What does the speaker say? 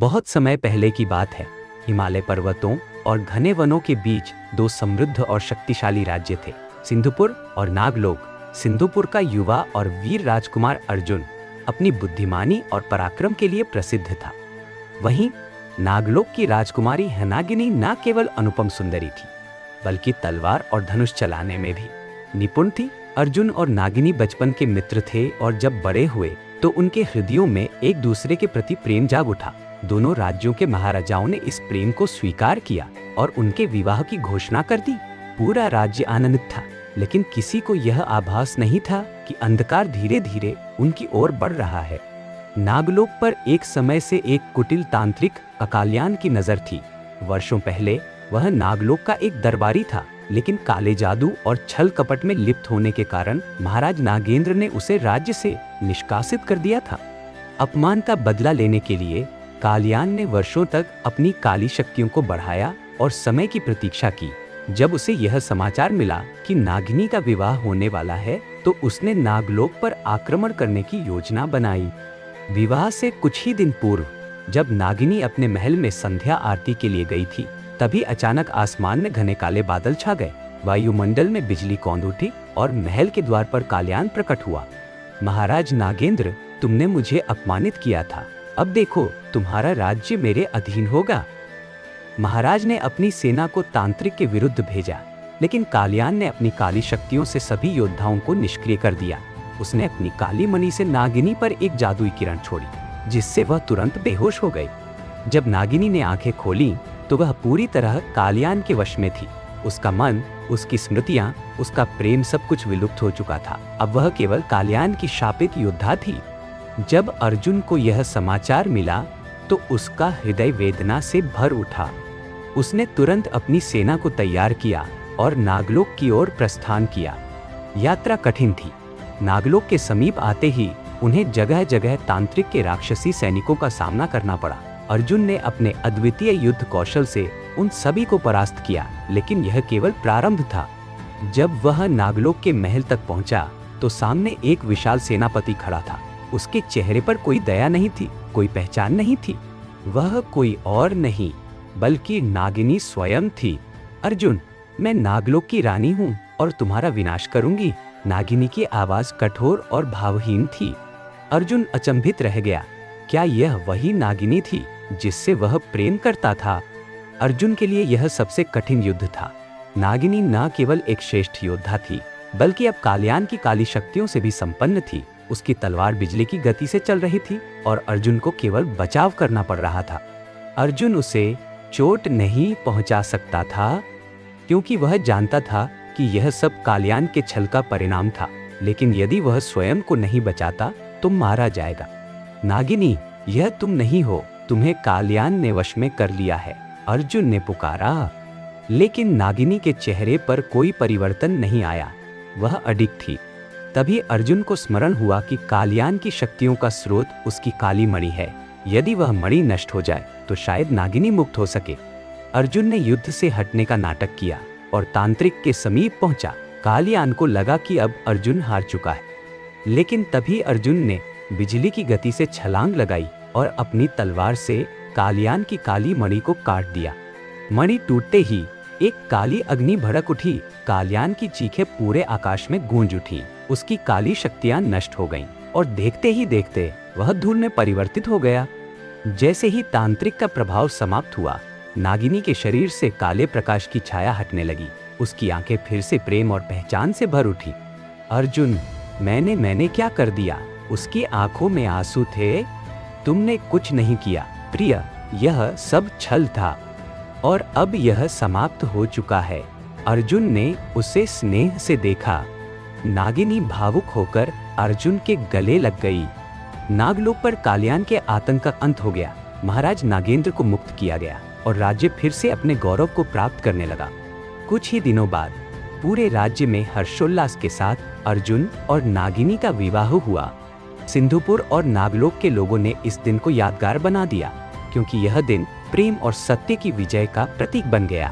बहुत समय पहले की बात है। हिमालय पर्वतों और घने वनों के बीच दो समृद्ध और शक्तिशाली राज्य थे, सिंधुपुर और नागलोक। सिंधुपुर का युवा और वीर राजकुमार अर्जुन अपनी बुद्धिमानी और पराक्रम के लिए प्रसिद्ध था। वहीं नागलोक की राजकुमारी हनागिनी न केवल अनुपम सुंदरी थी, बल्कि तलवार और धनुष चलाने में भी निपुण थी। अर्जुन और नागिनी बचपन के मित्र थे और जब बड़े हुए तो उनके हृदयों में एक दूसरे के प्रति प्रेम जाग उठा। दोनों राज्यों के महाराजाओं ने इस प्रेम को स्वीकार किया और उनके विवाह की घोषणा कर दी। पूरा राज्य आनंदित था, लेकिन किसी को यह आभास नहीं था कि अंधकार धीरे धीरे उनकी ओर बढ़ रहा है। नागलोक पर एक समय से एक कुटिल तांत्रिक अकाल्यान की नजर थी। वर्षों पहले वह नागलोक का एक दरबारी था, लेकिन काले जादू और छल कपट में लिप्त होने के कारण महाराज नागेंद्र ने उसे राज्य से निष्कासित कर दिया था। अपमान का बदला लेने के लिए कालियान ने वर्षों तक अपनी काली शक्तियों को बढ़ाया और समय की प्रतीक्षा की। जब उसे यह समाचार मिला कि नागिनी का विवाह होने वाला है, तो उसने नागलोक पर आक्रमण करने की योजना बनाई। विवाह से कुछ ही दिन पूर्व जब नागिनी अपने महल में संध्या आरती के लिए गई थी, तभी अचानक आसमान में घने काले बादल छा गए। वायुमंडल में बिजली कौंध उठी और महल के द्वार पर कालियान प्रकट हुआ। महाराज नागेंद्र, तुमने मुझे अपमानित किया था, अब देखो तुम्हारा राज्य मेरे अधीन होगा। महाराज ने अपनी सेना को तांत्रिक के विरुद्ध भेजा, लेकिन कालियान ने अपनी काली शक्तियों से सभी योद्धाओं को निष्क्रिय कर दिया। उसने अपनी काली मणि से नागिनी पर एक जादुई किरण छोड़ी, जिससे वह तुरंत बेहोश हो गई। जब नागिनी ने आंखें खोली तो वह पूरी तरह कालियान के वश में थी। उसका मन, उसकी स्मृतियां, उसका प्रेम सब कुछ विलुप्त हो चुका था। अब वह केवल कालियान की शापित योद्धा थी। जब अर्जुन को यह समाचार मिला तो उसका हृदय वेदना से भर उठा। उसने तुरंत अपनी सेना को तैयार किया और नागलोक की ओर प्रस्थान किया। यात्रा कठिन थी। नागलोक के समीप आते ही उन्हें जगह जगह तांत्रिक के राक्षसी सैनिकों का सामना करना पड़ा। अर्जुन ने अपने अद्वितीय युद्ध कौशल से उन सभी को परास्त किया, लेकिन यह केवल प्रारंभ था। जब वह नागलोक के महल तक पहुंचा तो सामने एक विशाल सेनापति खड़ा था। उसके चेहरे पर कोई दया नहीं थी, कोई पहचान नहीं थी। वह कोई और नहीं बल्कि नागिनी स्वयं थी। अर्जुन, मैं नागलोक की रानी हूँ और तुम्हारा विनाश करूंगी। नागिनी की आवाज कठोर और भावहीन थी। अर्जुन अचंभित रह गया। क्या यह वही नागिनी थी जिससे वह प्रेम करता था? अर्जुन के लिए यह सबसे कठिन युद्ध था। नागिनी न केवल एक श्रेष्ठ योद्धा थी, बल्कि अब कालियान की काली शक्तियों से भी संपन्न थी। उसकी तलवार बिजली की गति से चल रही थी और अर्जुन को केवल बचाव करना पड़ रहा था। अर्जुन उसे चोट नहीं पहुंचा सकता था, क्योंकि वह जानता था कि यह सब कालियान के छल का परिणाम था। लेकिन यदि वह स्वयं को नहीं बचाता तो मारा जाएगा। नागिनी, यह तुम नहीं हो, तुम्हें कालियान ने वश में कर लिया है, अर्जुन ने पुकारा। लेकिन नागिनी के चेहरे पर कोई परिवर्तन नहीं आया। वह अडिग थी। तभी अर्जुन को स्मरण हुआ कि कालियान की शक्तियों का स्रोत उसकी काली मणि है। यदि वह मणि नष्ट हो जाए तो शायद नागिनी मुक्त हो सके। अर्जुन ने युद्ध से हटने का नाटक किया और तांत्रिक के समीप पहुंचा। कालियान को लगा कि अब अर्जुन हार चुका है, लेकिन तभी अर्जुन ने बिजली की गति से छलांग लगाई और अपनी तलवार से कालियान की काली मणि को काट दिया। मणि टूटते ही एक काली अग्नि भड़क उठी। कालियान की चीखें पूरे आकाश में गूंज उठी। उसकी काली शक्तियां नष्ट हो गईं और देखते ही देखते वह धूल में परिवर्तित हो गया। जैसे ही तांत्रिक का प्रभाव समाप्त हुआ, नागिनी के शरीर से काले प्रकाश की छाया हटने लगी। उसकी आंखें फिर से प्रेम और पहचान से भर उठी। अर्जुन, मैंने क्या कर दिया? उसकी आंखों में आंसू थे। तुमने कुछ नहीं किया प्रिय, यह सब छल था और अब यह समाप्त हो चुका है। अर्जुन ने उसे स्नेह से देखा। नागिनी भावुक होकर अर्जुन के गले लग गई। नागलोक पर कालियान के आतंक का अंत हो गया। महाराज नागेंद्र को मुक्त किया गया और राज्य फिर से अपने गौरव को प्राप्त करने लगा। कुछ ही दिनों बाद पूरे राज्य में हर्षोल्लास के साथ अर्जुन और नागिनी का विवाह हुआ। सिंधुपुर और नागलोक के लोगों ने इस दिन को यादगार बना दिया, क्योंकि यह दिन प्रेम और सत्य की विजय का प्रतीक बन गया।